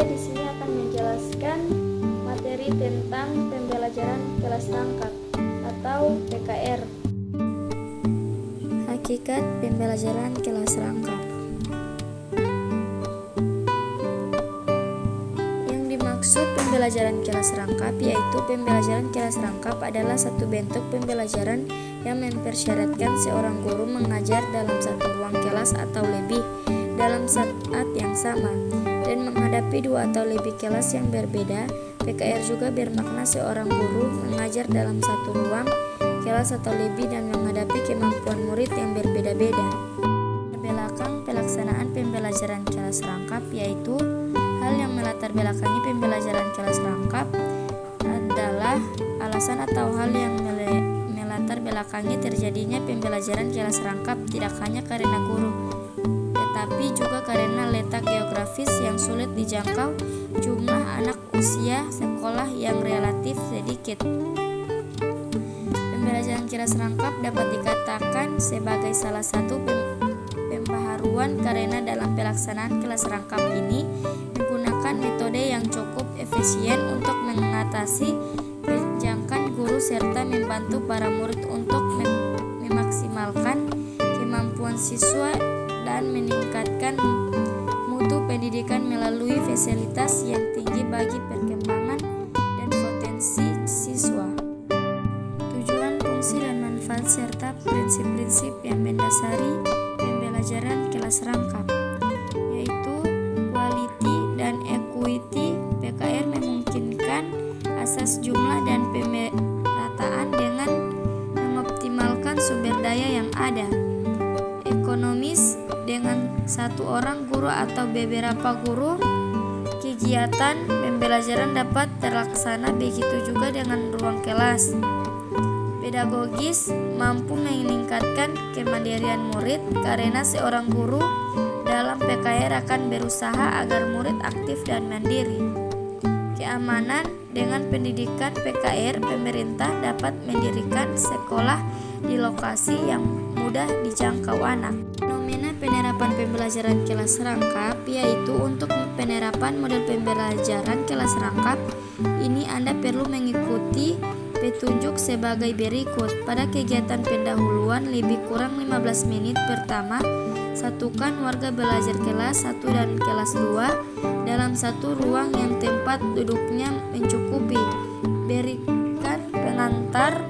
Saya di sini akan menjelaskan materi tentang pembelajaran kelas rangkap atau PKR. Hakikat pembelajaran kelas rangkap. Yang dimaksud pembelajaran kelas rangkap yaitu pembelajaran kelas rangkap adalah satu bentuk pembelajaran yang mempersyaratkan seorang guru mengajar dalam satu ruang kelas atau lebih dalam saat yang sama dan menghadapi dua atau lebih kelas yang berbeda. PKR juga bermakna seorang guru mengajar dalam satu ruang kelas atau lebih dan menghadapi kemampuan murid yang berbeda-beda. Belakang pelaksanaan pembelajaran kelas rangkap yaitu hal yang melatar belakangi pembelajaran kelas rangkap adalah alasan atau hal yang melatar belakangi terjadinya pembelajaran kelas rangkap tidak hanya karena guru, tetapi juga karena letak geografis yang sulit dijangkau, jumlah anak usia sekolah yang relatif sedikit. Pembelajaran kelas rangkap dapat dikatakan sebagai salah satu pembaharuan karena dalam pelaksanaan kelas rangkap ini menggunakan metode yang cukup efisien untuk mengatasi penjangkauan guru serta membantu para murid untuk memaksimalkan kemampuan siswa dan meningkatkan mutu pendidikan melalui fasilitas yang tinggi bagi perkembangan dan potensi siswa. Tujuan, fungsi, dan manfaat serta prinsip-prinsip yang mendasari pembelajaran kelas rangkap yaitu quality dan equity. PKR memungkinkan asas jumlah dan pemerataan dengan mengoptimalkan sumber daya yang ada. Ekonomis, dengan satu orang guru atau beberapa guru, kegiatan pembelajaran dapat terlaksana, begitu juga dengan ruang kelas. Pedagogis, mampu meningkatkan kemandirian murid karena seorang guru dalam PKR akan berusaha agar murid aktif dan mandiri. Keamanan, dengan pendidikan PKR, pemerintah dapat mendirikan sekolah di lokasi yang mudah dijangkau anak. Fenomena penerapan pembelajaran kelas rangkap yaitu untuk penerapan model pembelajaran kelas rangkap ini Anda perlu mengikuti petunjuk sebagai berikut. Pada kegiatan pendahuluan lebih kurang 15 menit pertama, satukan warga belajar kelas 1 dan kelas 2 dalam satu ruang yang tempat duduknya mencukupi. Berikan pengantar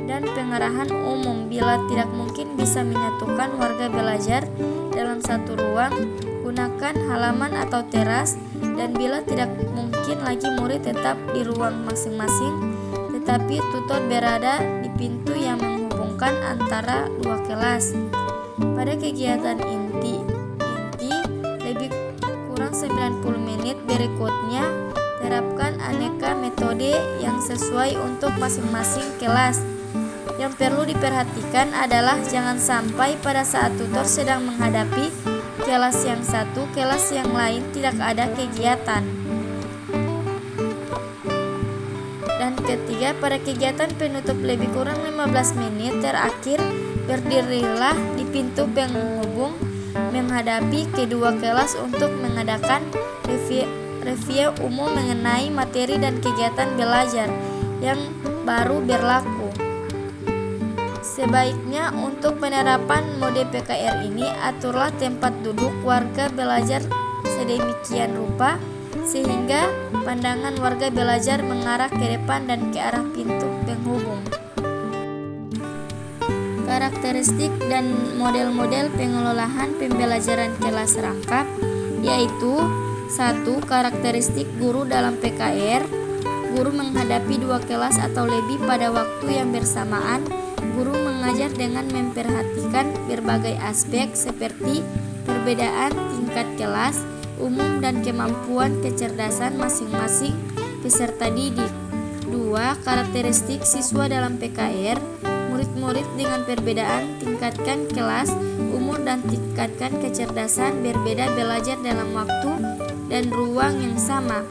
dan pengarahan umum. Bila tidak mungkin bisa menyatukan warga belajar dalam satu ruang, gunakan halaman atau teras, dan bila tidak mungkin lagi murid tetap di ruang masing-masing, tetapi tutor berada di pintu yang menghubungkan antara dua kelas. Pada kegiatan inti lebih kurang 90 menit berikutnya, terapkan aneka metode yang sesuai untuk masing-masing kelas. Yang perlu diperhatikan adalah jangan sampai pada saat tutor sedang menghadapi kelas yang satu, kelas yang lain tidak ada kegiatan. Dan ketiga, pada kegiatan penutup lebih kurang 15 menit terakhir, berdirilah di pintu penghubung menghadapi kedua kelas untuk mengadakan review umum mengenai materi dan kegiatan belajar yang baru berlaku. Sebaiknya untuk penerapan mode PKR ini, aturlah tempat duduk warga belajar sedemikian rupa sehingga pandangan warga belajar mengarah ke depan dan ke arah pintu penghubung. Karakteristik dan model-model pengelolaan pembelajaran kelas rangkap yaitu 1. Karakteristik guru dalam PKR. Guru menghadapi dua kelas atau lebih pada waktu yang bersamaan. Guru mengajar dengan memperhatikan berbagai aspek seperti perbedaan tingkat kelas, umum dan kemampuan kecerdasan masing-masing peserta didik. 2. Karakteristik siswa dalam PKR. Murid-murid dengan perbedaan tingkatkan kelas, umur dan tingkatkan kecerdasan berbeda belajar dalam waktu dan ruang yang sama.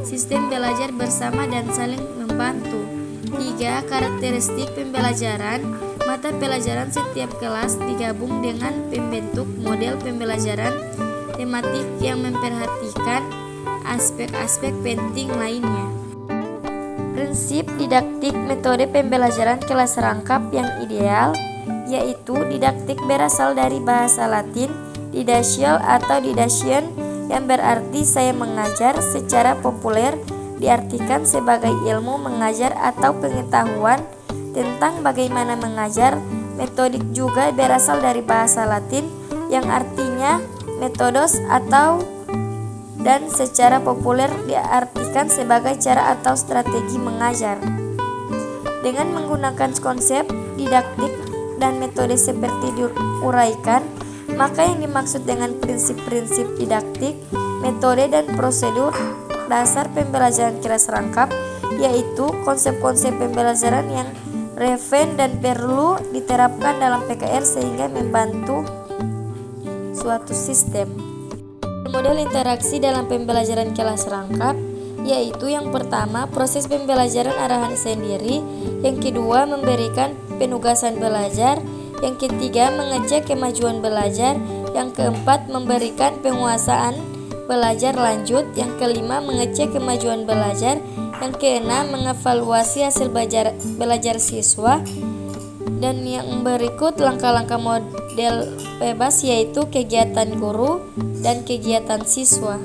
Sistem belajar bersama dan saling membantu. 3. Karakteristik pembelajaran. Mata pelajaran setiap kelas digabung dengan pembentuk model pembelajaran tematik yang memperhatikan aspek-aspek penting lainnya. Prinsip didaktik metode pembelajaran kelas rangkap yang ideal yaitu didaktik berasal dari bahasa Latin didactio atau didation yang berarti saya mengajar. Secara populer diartikan sebagai ilmu mengajar atau pengetahuan tentang bagaimana mengajar. Metodik juga berasal dari bahasa Latin yang artinya metodos atau dan secara populer diartikan sebagai cara atau strategi mengajar. Dengan menggunakan konsep didaktik dan metode seperti diuraikan, maka yang dimaksud dengan prinsip-prinsip didaktik, metode dan prosedur dasar pembelajaran kelas rangkap yaitu konsep-konsep pembelajaran yang relevan dan perlu diterapkan dalam PKR sehingga membantu suatu sistem. Model interaksi dalam pembelajaran kelas rangkap yaitu yang pertama proses pembelajaran arahan sendiri, yang kedua memberikan penugasan belajar, yang ketiga mengecek kemajuan belajar, yang keempat memberikan penguasaan belajar lanjut, yang kelima mengecek kemajuan belajar, yang keenam mengevaluasi hasil belajar siswa, dan yang berikut langkah-langkah model bebas yaitu kegiatan guru dan kegiatan siswa.